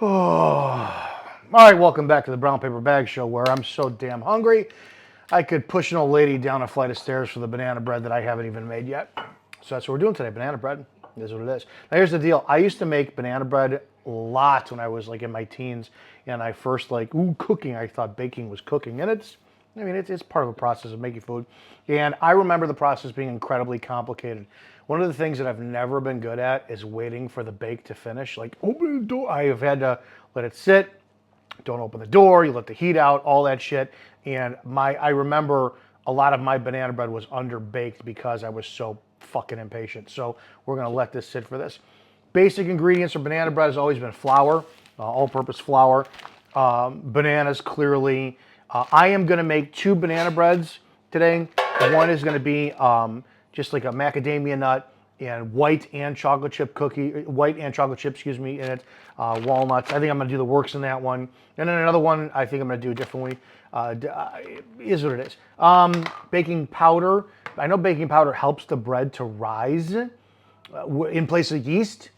Oh. All right, welcome back to the Brown Paper Bag Show, where I'm so damn hungry I could push an old lady down a flight of stairs for the banana bread that I haven't even made yet. So that's what we're doing today, banana bread. It is what it is. Now here's the deal. I used to make banana bread a lot when I was like in my teens, and I first cooking. I thought baking was cooking, and it's part of a process of making food. And I remember the process being incredibly complicated. One of the things that I've never been good at is waiting for the bake to finish. Like open the door. I have had to let it sit, don't open the door, you let the heat out, all that shit. And I remember a lot of my banana bread was underbaked because I was so fucking impatient. So we're gonna let this sit for this. Basic ingredients for banana bread has always been flour, all-purpose flour, bananas clearly. I am gonna make two banana breads today. One is gonna be just like a macadamia nut and white and chocolate chip excuse me, in it, walnuts. I think I'm gonna do the works in that one. And then another one, I think I'm gonna do a different way. Is what it is. Baking powder. I know baking powder helps the bread to rise in place of yeast,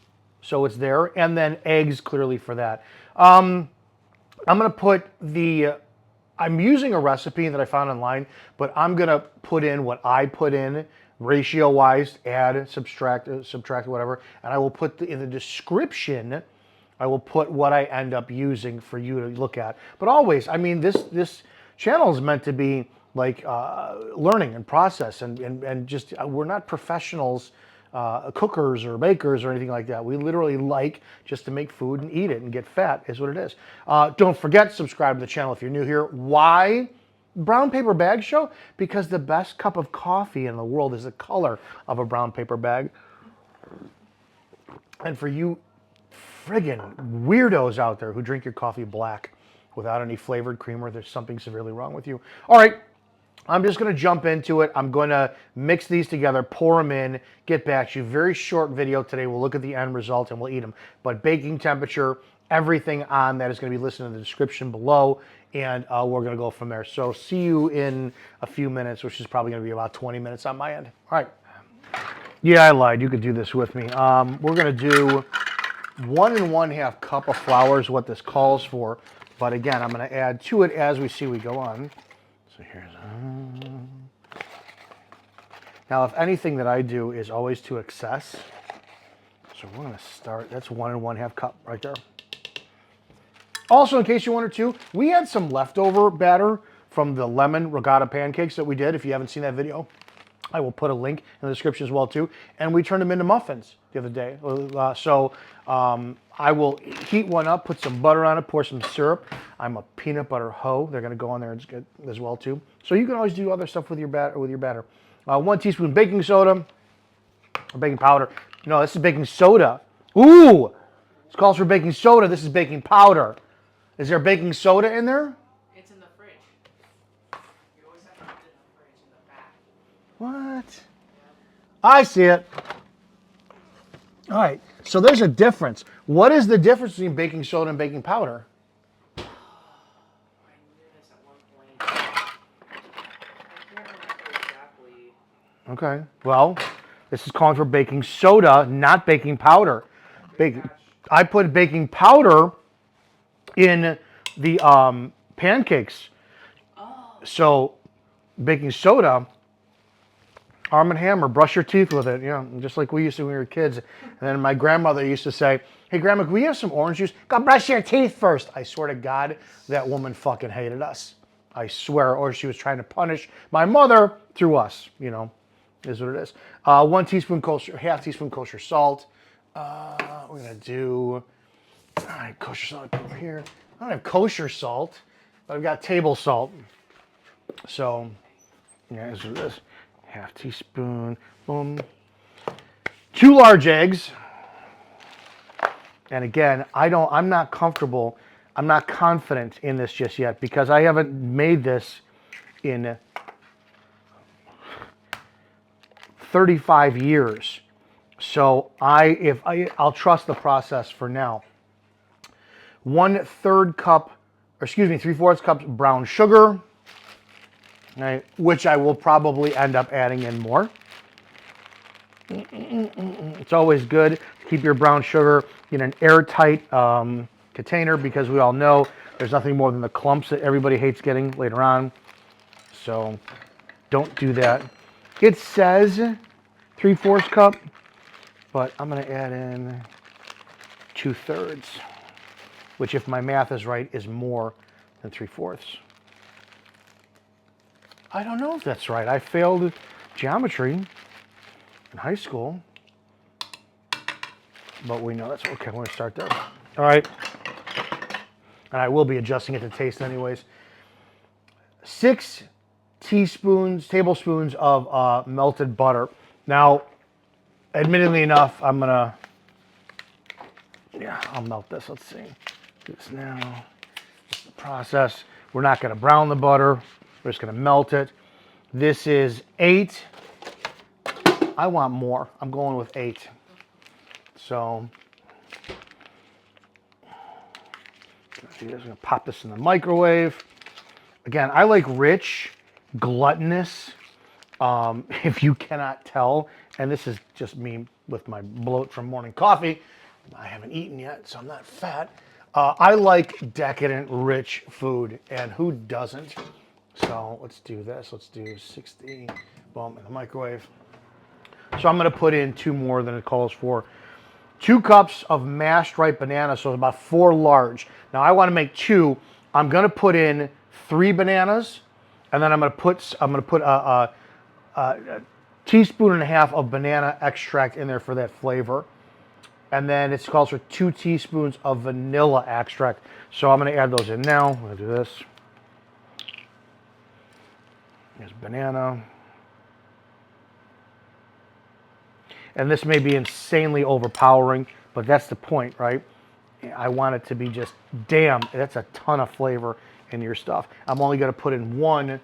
so it's there. And then eggs, clearly for that. I'm gonna put I'm using a recipe that I found online, but I'm gonna put in what I put in ratio-wise, add, subtract, whatever, and I will put in the description. I will put what I end up using for you to look at. But always, I mean, this channel is meant to be like learning and process, and just we're not professionals. Cookers or bakers or anything like that. We literally like just to make food and eat it and get fat is what it is. Don't forget, subscribe to the channel if you're new here. Why Brown Paper Bag Show? Because the best cup of coffee in the world is the color of a brown paper bag. And for you friggin' weirdos out there who drink your coffee black without any flavored creamer, there's something severely wrong with you. All right, I'm just going to jump into it. I'm going to mix these together, pour them in, get back to you. Very short video today. We'll look at the end result and we'll eat them. But baking temperature, everything on that is going to be listed in the description below, and we're going to go from there. So see you in a few minutes, which is probably going to be about 20 minutes on my end. All right. Yeah, I lied. You could do this with me. We're going to do 1 1/2 cup of flour is what this calls for. But again, I'm going to add to it as we see we go on. So here's now, if anything that I do is always to excess, so we're gonna start. That's 1 1/2 cup right there. Also, in case you wonder too, we had some leftover batter from the lemon regatta pancakes that we did. If you haven't seen that video, I will put a link in the description as well too. And we turned them into muffins the other day. I will heat one up, put some butter on it, pour some syrup. I'm a peanut butter hoe. They're going to go on there as well too. So you can always do other stuff with your batter. 1 teaspoon baking soda or baking powder. No, this is baking soda. Ooh, this calls for baking soda. This is baking powder. Is there baking soda in there? It's in the fridge. You always have to put it in the fridge in the back. What? I see it. All right, so there's a difference. What is the difference between baking soda and baking powder? I knew this at one point. I can't remember exactly. Okay, well, this is calling for baking soda, not baking powder. I put baking powder in the pancakes. Oh. So baking soda, Arm& Hammer, brush your teeth with it, just like we used to when we were kids. And then my grandmother used to say, hey, Grandma, can we have some orange juice? Go brush your teeth first. I swear to God, that woman fucking hated us. I swear, or she was trying to punish my mother through us, is what it is. 1 teaspoon kosher, half teaspoon kosher salt. We're going to do, all right, kosher salt over here. I don't have kosher salt, but I've got table salt. So, yeah, is what it is. Half teaspoon, boom. 2 large eggs. And again, I'm not comfortable, I'm not confident in this just yet because I haven't made this in 35 years. So I'll trust the process for now. 1/3 cup, or excuse me, 3/4 cups brown sugar. Right, which I will probably end up adding in more. It's always good to keep your brown sugar in an airtight container because we all know there's nothing more than the clumps that everybody hates getting later on. So don't do that. It says 3/4 cup, but I'm going to add in 2/3, which if my math is right is more than 3/4. I don't know if that's right. I failed geometry in high school, but we know that's okay. We're going to start there. All right. And I will be adjusting it to taste anyways. 6 tablespoons of melted butter. Now, admittedly enough, I'll melt this. Let's see. Do this now. This is the process. We're not going to brown the butter. We're just going to melt it. This is 8. I want more. I'm going with 8. So, I'm going to pop this in the microwave. Again, I like rich, gluttonous. If you cannot tell, and this is just me with my bloat from morning coffee. I haven't eaten yet, so I'm not fat. I like decadent, rich food, and who doesn't? So let's do this. Let's do 60. Boom, in the microwave. So I'm going to put in 2 more than it calls for. 2 cups of mashed ripe banana, so about 4 large. Now I want to make 2. I'm going to put in 3 bananas, and then I'm going to put a teaspoon and a half of banana extract in there for that flavor. And then it calls for 2 teaspoons of vanilla extract. So I'm going to add those in now. I'm going to do this. Here's banana. And this may be insanely overpowering, but that's the point, right? I want it to be just, damn, that's a ton of flavor in your stuff. I'm only going to put in 1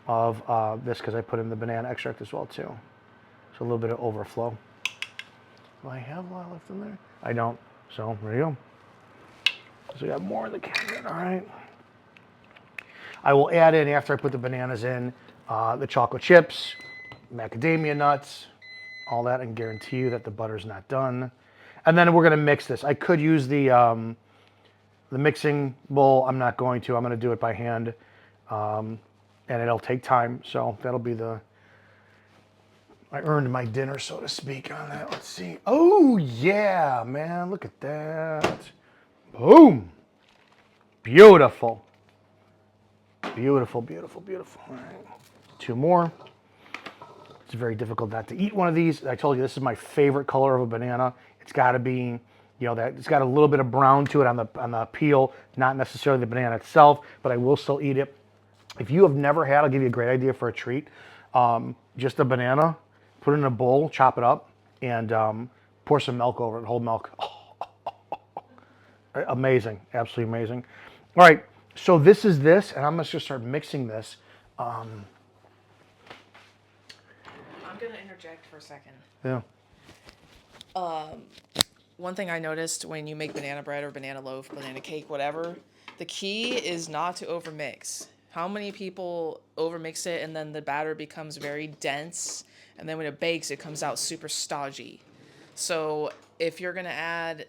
of this because I put in the banana extract as well, too. So a little bit of overflow. Do I have a lot left in there? I don't. So there you go. So we got more in the cabinet, all right. I will add in, after I put the bananas in, the chocolate chips, macadamia nuts, all that, and guarantee you that the butter's not done. And then we're going to mix this. I could use the mixing bowl. I'm not going to. I'm going to do it by hand, and it'll take time. So that'll be I earned my dinner, so to speak, on that. Let's see. Oh, yeah, man. Look at that. Boom. Beautiful. Beautiful, beautiful, beautiful. All right. 2 more. It's very difficult not to eat one of these. I told you this is my favorite color of a banana. It's got to be, that it's got a little bit of brown to it on the peel, not necessarily the banana itself, but I will still eat it. If you have never had, I'll give you a great idea for a treat. Just a banana, put it in a bowl, chop it up, and pour some milk over it, whole milk. Amazing, absolutely amazing. All right, so this is this, and I'm just gonna start mixing this. I'm gonna interject for a second. Yeah. One thing I noticed when you make banana bread or banana loaf, banana cake, whatever, the key is not to overmix. How many people overmix it and then the batter becomes very dense, and then when it bakes, it comes out super stodgy. So if you're gonna add,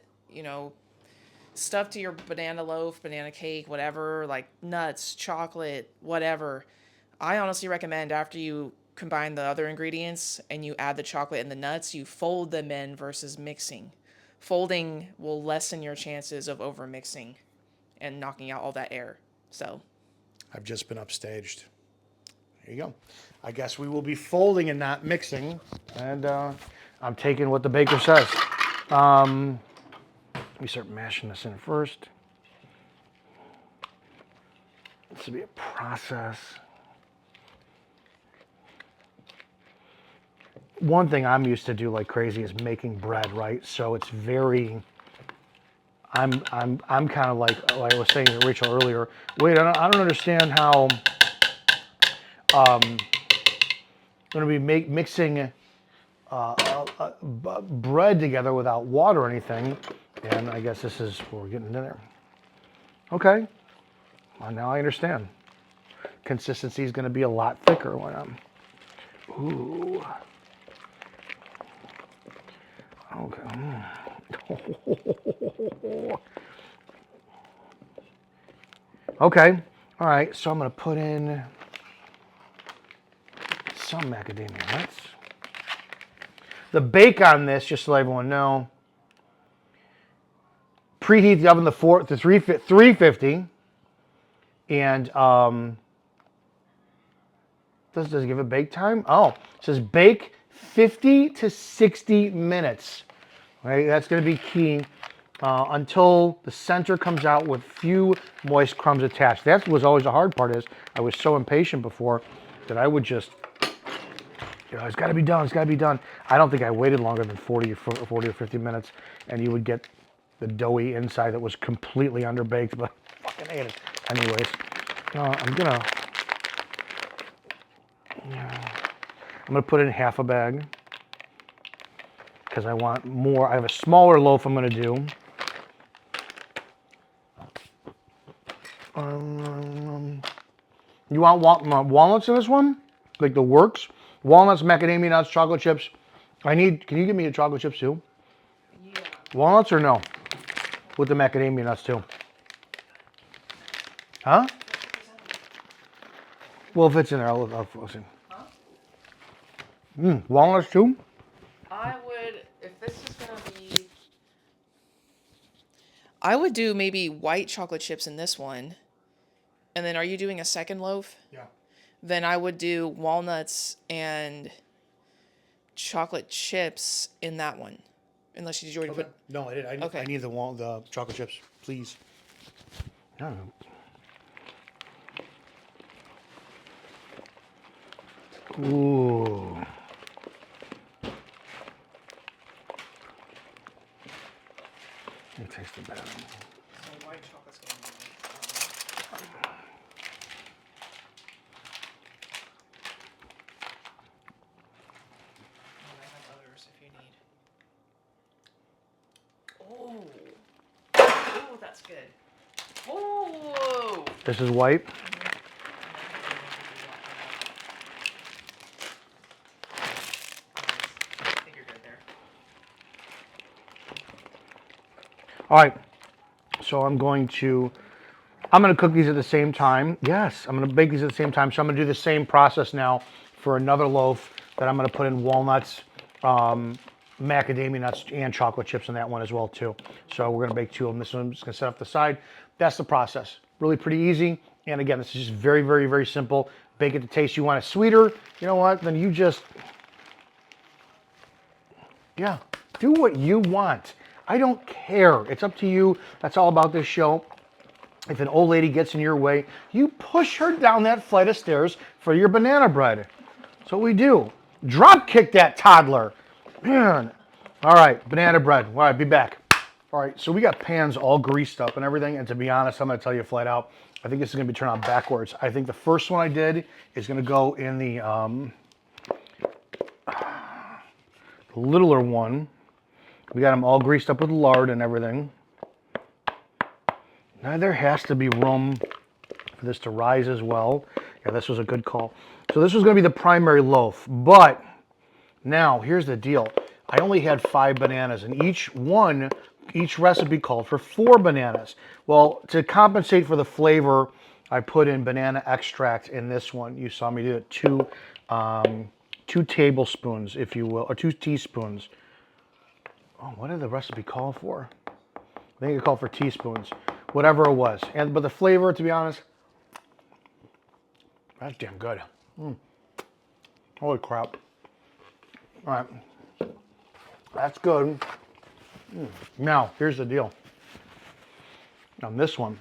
stuff to your banana loaf, banana cake, whatever, like nuts, chocolate, whatever, I honestly recommend after you combine the other ingredients and you add the chocolate and the nuts, you fold them in versus mixing. Folding will lessen your chances of over mixing and knocking out all that air. So I've just been upstaged. There you go. I guess we will be folding and not mixing, and I'm taking what the baker says. Let me start mashing this in first. This will be a process. One thing I'm used to do like crazy is making bread, right? So it's very. I'm kind of like I was saying to Rachel earlier. Wait, I don't understand how. I'm going to be mixing bread together without water or anything, and I guess this is what we're getting into there. Okay, well, now I understand. Consistency is going to be a lot thicker when I'm. Ooh. Okay. Okay. All right. So I'm going to put in some macadamia nuts. The bake on this, just to let everyone know, preheat the oven to 350, and does it give a bake time? Oh, it says bake 50 to 60 minutes. Right, that's going to be key until the center comes out with few moist crumbs attached. That was always the hard part. Is I was so impatient before that I would just, it's got to be done. It's got to be done. I don't think I waited longer than 40 or 50 minutes, and you would get the doughy inside that was completely underbaked. But I fucking ate it. Anyways, I'm gonna put in half a bag because I want more. I have a smaller loaf I'm gonna do. You want walnuts in this one? Like the works? Walnuts, macadamia nuts, chocolate chips. Can you give me the chocolate chips too? Yeah. Walnuts or no? With the macadamia nuts too. Huh? Well, if it's in there, I'll listen. Huh? Walnuts too? I would, if this is gonna be, I would do maybe white chocolate chips in this one. And then are you doing a second loaf? Yeah. Then I would do walnuts and chocolate chips in that one. Unless you already put. No, I did. Okay. I need the chocolate chips, please. I don't know. Ooh. Let me taste the better. So white chocolate's gonna be. And I have others if you need. Oh. Oh, that's good. Oh. This is white. I think you're good there. All right. So I'm going to cook these at the same time. Yes, I'm going to bake these at the same time. So I'm going to do the same process now for another loaf that I'm going to put in walnuts, macadamia nuts, and chocolate chips in that one as well too. So we're going to bake two of them. This one I'm just going to set off the side. That's the process. Really pretty easy. And again, this is just very, very, very simple. Bake it to taste. You want it sweeter? You know what? Then you just, yeah, do what you want. I don't care. It's up to you. That's all about this show. If an old lady gets in your way, you push her down that flight of stairs for your banana bread. That's what we do. Drop kick that toddler. Man. All right, banana bread. All right, be back. All right, so we got pans all greased up and everything. And to be honest, I'm going to tell you flat out, I think this is going to be turned out backwards. I think the first one I did is going to go in the littler one. We got them all greased up with lard and everything. Now there has to be room for this to rise as well. Yeah, this was a good call. So this was going to be the primary loaf, but now here's the deal. I only had 5 bananas, and each recipe called for 4 bananas. Well, to compensate for the flavor, I put in banana extract in this one. You saw me do it 2 tablespoons, if you will, or 2 teaspoons. Oh, what did the recipe call for? I think it called for teaspoons, whatever it was. But the flavor, to be honest, that's damn good. Holy crap. All right. That's good. Now, here's the deal. On this one,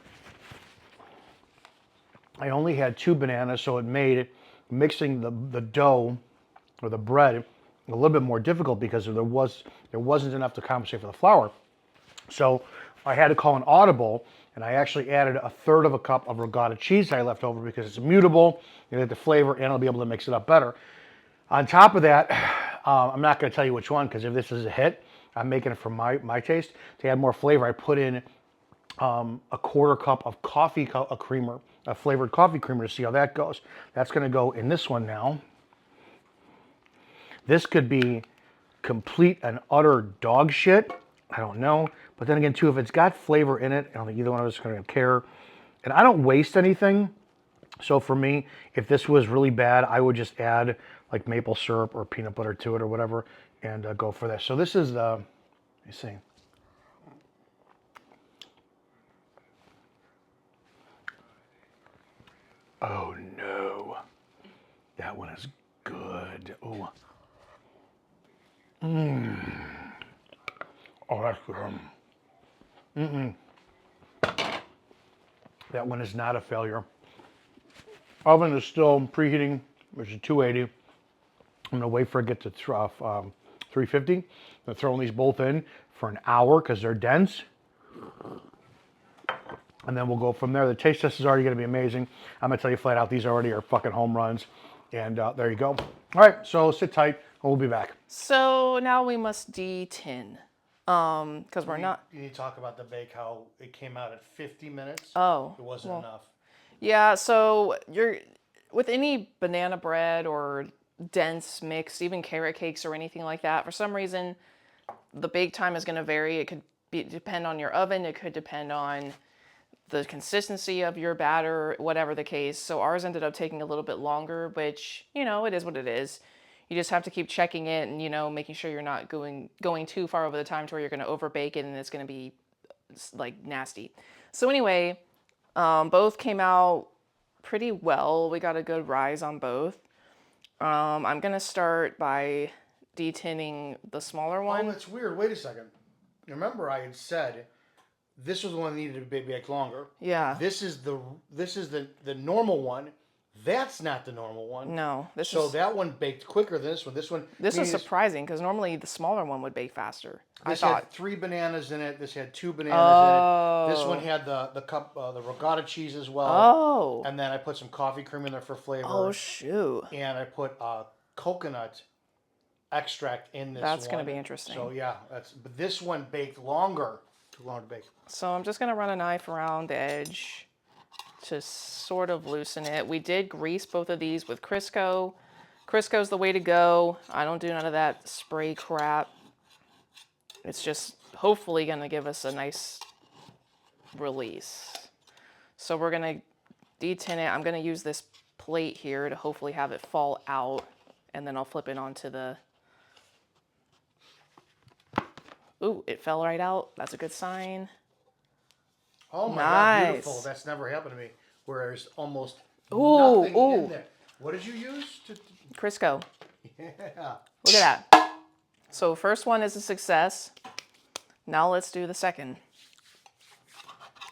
I only had 2 bananas, so it made mixing the dough or the bread a little bit more difficult because there wasn't enough to compensate for the flour. So I had to call an audible, and I actually added 1/3 of a cup of ricotta cheese I left over because it's immutable, you get the flavor, and I'll be able to mix it up better. On top of that, I'm not going to tell you which one because if this is a hit, I'm making it for my taste. To add more flavor, I put in a 1/4 cup of creamer, a flavored coffee creamer to see how that goes. That's going to go in this one now. This could be complete and utter dog shit. I don't know. But then again, too, if it's got flavor in it, I don't think either one of us is going to care. And I don't waste anything. So for me, if this was really bad, I would just add like maple syrup or peanut butter to it or whatever and go for this. So this is the, let me see. Oh no. That one is good. Oh. Oh, that's good. That one is not a failure. Oven is still preheating, which is 280. I'm gonna wait for it to get to 350. I'm throwing these both in for an hour because they're dense. And then we'll go from there. The taste test is already gonna be amazing. I'm gonna tell you flat out, these already are fucking home runs. And there you go. All right, so sit tight and we'll be back. So now we must detin. Because we're not. You need to talk about the bake, how it came out at 50 minutes. Oh. It wasn't enough. Yeah, so you're with any banana bread or dense mix, even carrot cakes or anything like that, for some reason the bake time is going to vary. It could depend on your oven, it could depend on the consistency of your batter, whatever the case. So ours ended up taking a little bit longer, which, it is what it is. You just have to keep checking it and, making sure you're not going too far over the time to where you're going to overbake it and it's going to be like nasty. So anyway, both came out pretty well. We got a good rise on both. I'm going to start by detinning the smaller one. Oh, that's weird. Wait a second. Remember I had said this was the one that needed to be baked longer. Yeah. This is the normal one. That's not the normal one. No. That one baked quicker than this one. This is surprising because normally the smaller one would bake faster. This I thought. had 3 bananas in it. This had 2 bananas in it. This one had the ricotta cheese as well. Oh. And then I put some coffee cream in there for flavor. Oh, shoot. And I put coconut extract in this one. That's going to be interesting. So yeah, but this one baked longer. Too long to bake. So I'm just going to run a knife around the edge to sort of loosen it. We did grease both of these with Crisco. Crisco's the way to go. I don't do none of that spray crap. It's just hopefully going to give us a nice release. So we're going to detin it. I'm going to use this plate here to hopefully have it fall out, and then I'll flip it onto the... Ooh, it fell right out. That's a good sign. Oh my Nice. God, beautiful. That's never happened to me. Where there's almost nothing in there. What did you use? Crisco. Yeah. Look at that. So first one is a success. Now let's do the second.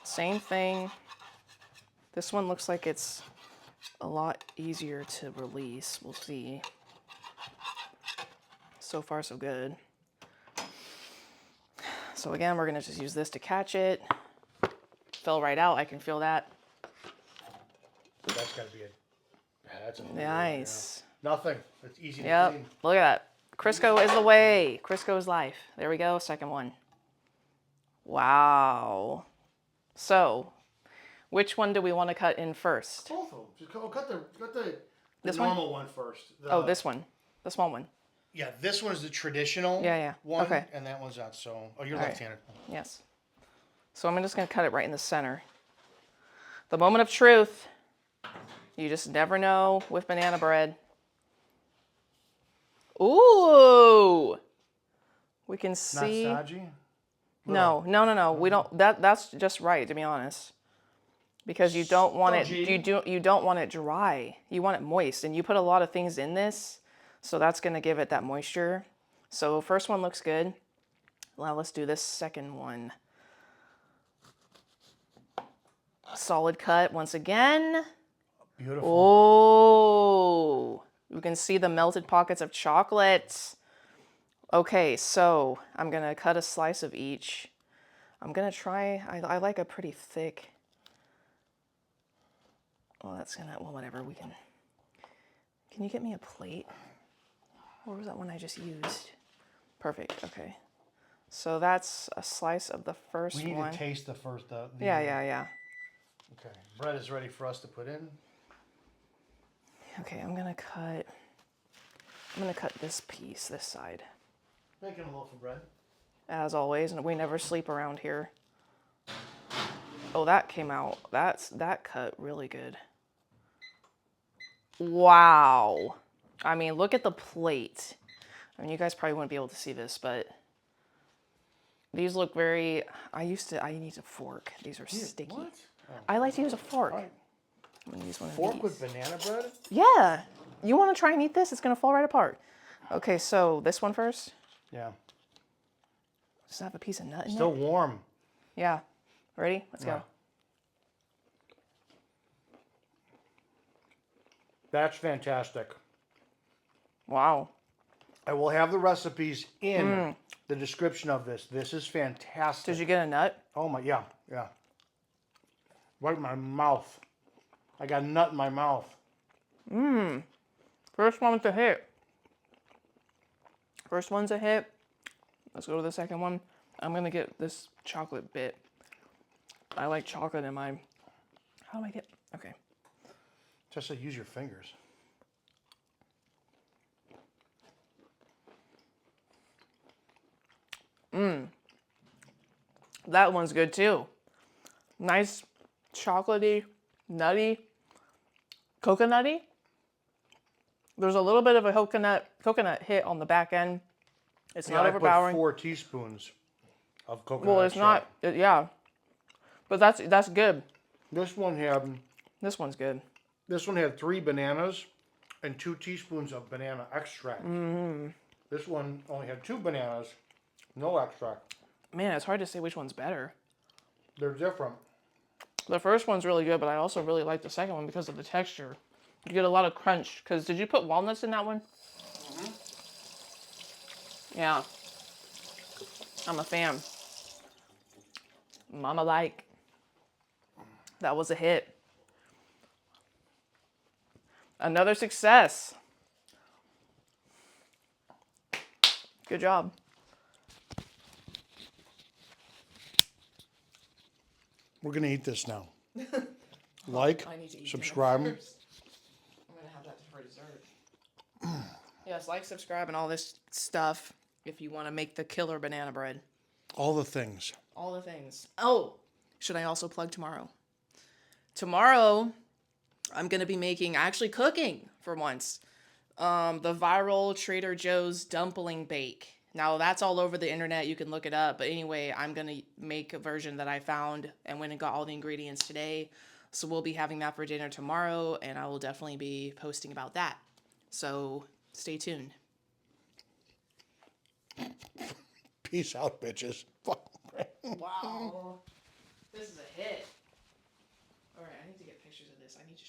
Same thing. This one looks like it's a lot easier to release. We'll see. So far, so good. So again, we're gonna just use this to catch it. Fell right out, I can feel that. That's gotta be it. Yeah, that's a Nice. Nothing. It's easy to Yep, clean. look at that. Crisco is the way. Crisco is life. There we go, second one. Wow. So, which one do we want to cut in first? Both of them. Just cut the This normal one first. Oh, this one. The small one. Yeah, this one is the traditional Yeah. one. Okay. And that one's not. So, you're All right. left-handed. Yes. So I'm just going to cut it right in the center. The moment of truth. You just never know with banana bread. Ooh! We can see. Not stodgy? No. We don't. That's just right, to be honest. Because you don't want it. You don't want it dry. You want it moist, and you put a lot of things in this, so that's going to give it that moisture. So first one looks good. Now let's do this second one. Solid cut once again. Beautiful. Oh, you can see the melted pockets of chocolate. Okay, so I'm going to cut a slice of each. I'm going to try, I like a pretty thick. Well, that's going to, well, whatever, we can you get me a plate? Or was that one I just used? Perfect, okay. So that's a slice of the first one. We need to taste the first. Yeah. Okay, bread is ready for us to put in. Okay, I'm gonna cut this piece, this side. Making a loaf of bread. As always, and we never sleep around here. Oh, that came out. That cut really good. Wow. I mean, look at the plate. I mean, you guys probably wouldn't be able to see this, but these look very. I need a fork. These are sticky. What? Oh. I like to use a fork. Right. I'm gonna use one of Fork these. with banana bread? Yeah. You want to try and eat this? It's gonna fall right apart. Okay, so this one first. Yeah. Does it have a piece of nut in Still it? warm. Yeah. Ready? Let's Yeah. go. That's fantastic. Wow. I will have the recipes in the description of this. This is fantastic. Did you get a nut? Oh my, yeah, yeah. Right in my mouth. I got a nut in my mouth. First one's a hit. First one's a hit. Let's go to the second one. I'm gonna get this chocolate bit. I like chocolate in my. How do I get? Okay. Just to use your fingers. That one's good too. Nice, chocolatey, nutty, coconutty. There's a little bit of a coconut hit on the back end. It's not overpowering. I put 4 teaspoons of coconut. Well, it's not. Yeah, but that's good. This one had. This one's good. This one had 3 bananas and 2 teaspoons of banana extract. This one only had 2 bananas, no extract. Man, it's hard to say which one's better. They're different. The first one's really good, but I also really like the second one because of the texture. You get a lot of crunch. Because did you put walnuts in that one? Yeah. I'm a fan. Mama like. That was a hit. Another success. Good job. We're going to eat this now. Like, I need to eat subscribe. dinner first. I'm going to have that for dessert. Yes, like, subscribe, and all this stuff if you want to make the killer banana bread. All the things. All the things. Oh, should I also plug tomorrow? Tomorrow, I'm going to be actually cooking for once, the viral Trader Joe's dumpling bake. Now, that's all over the internet. You can look it up. But anyway, I'm going to make a version that I found and went and got all the ingredients today. So we'll be having that for dinner tomorrow, and I will definitely be posting about that. So stay tuned. Peace out, bitches. Wow. This is a hit. All right, I need to get pictures of this. I need to